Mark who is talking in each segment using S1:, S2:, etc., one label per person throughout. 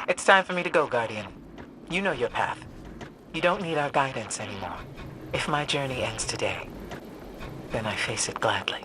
S1: It's time for me to go, Guardian. You know your path. You don't need our guidance anymore. If my journey ends today, then I face it gladly.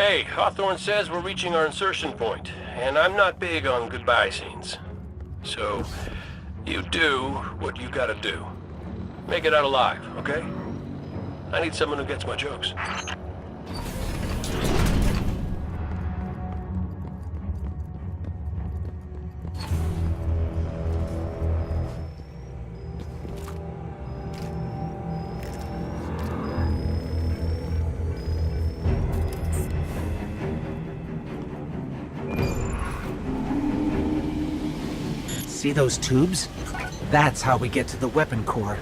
S2: Hey, Hawthorne says we're reaching our insertion point, and I'm not big on goodbye scenes. So, you do what you gotta do. Make it out alive, okay? I need someone who gets my jokes.
S3: See those tubes? That's how we get to the weapon core.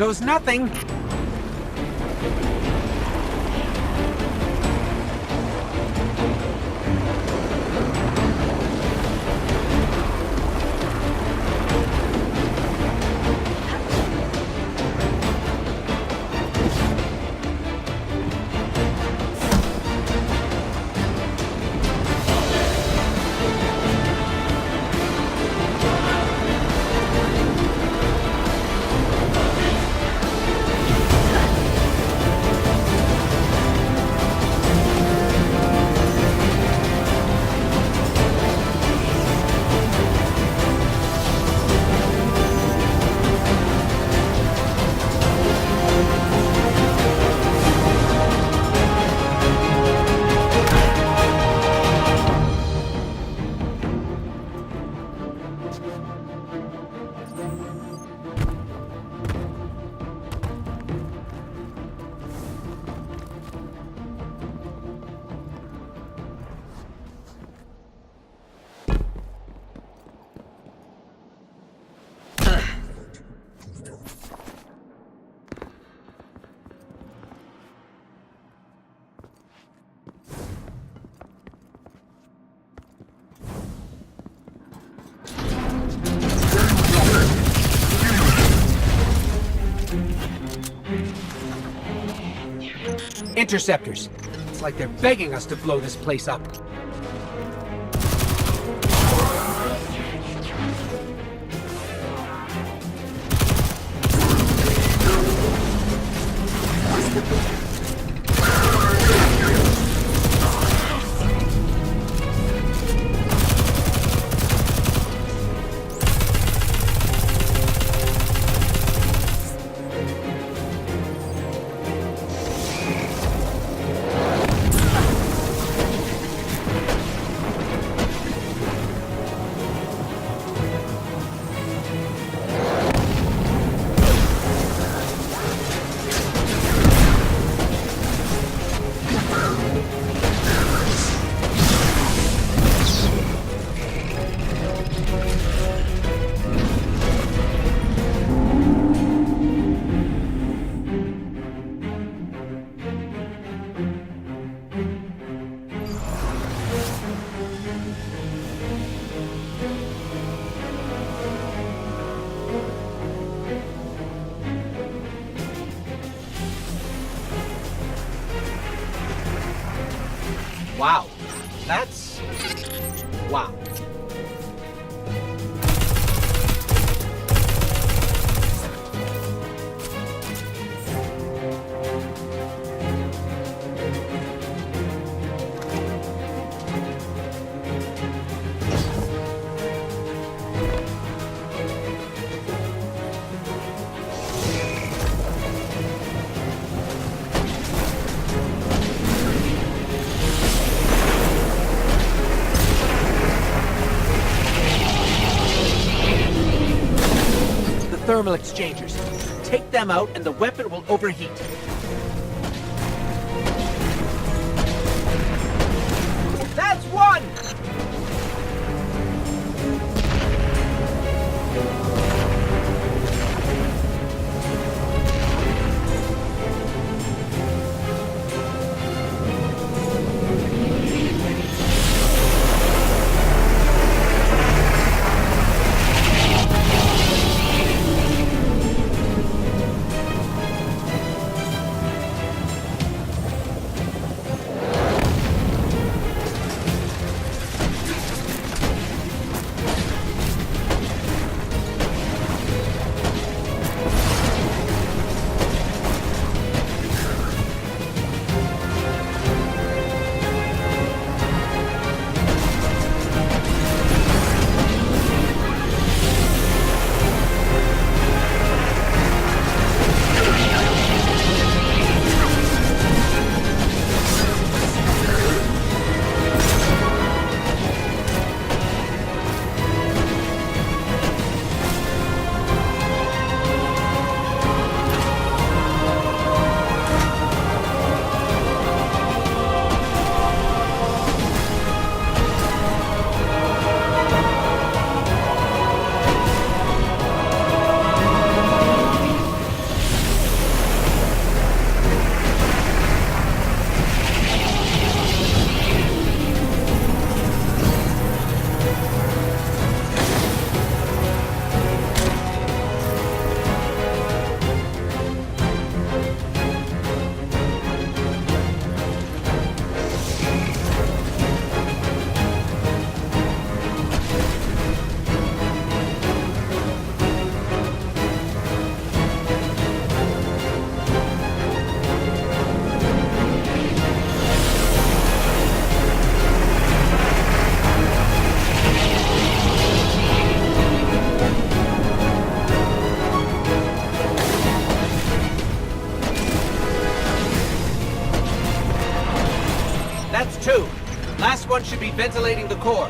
S3: goes nothing. Interceptors. It's like they're begging us to blow this place up. Wow. That's... wow. Thermal exchangers. Take them out and the weapon will overheat. That's one! That's 2. Last one should be ventilating the core.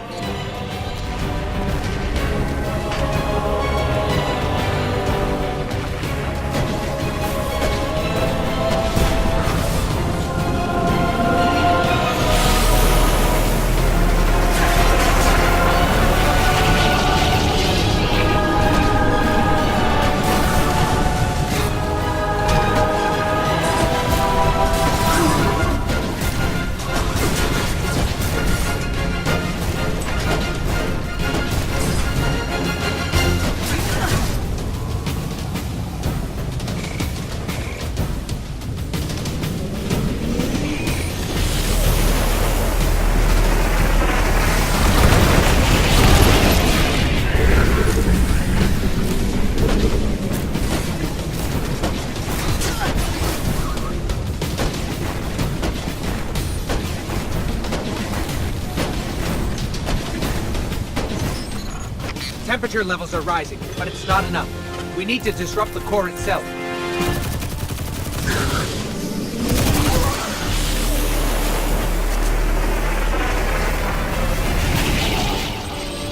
S3: Temperature levels are rising, but it's not enough. We need to disrupt the core itself.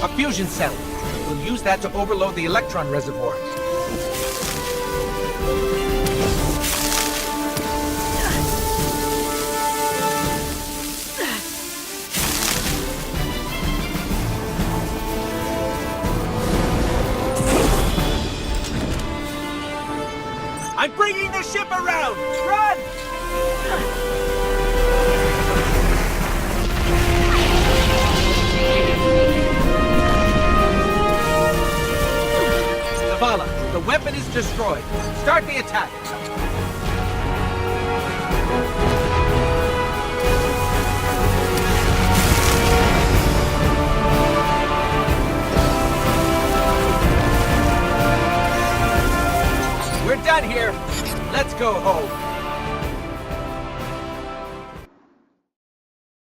S3: A fusion cell. We'll use that to overload the electron reservoir. I'm bringing the ship around! Run! Zavala, the weapon is destroyed. Start the attack. We're done here. Let's go home.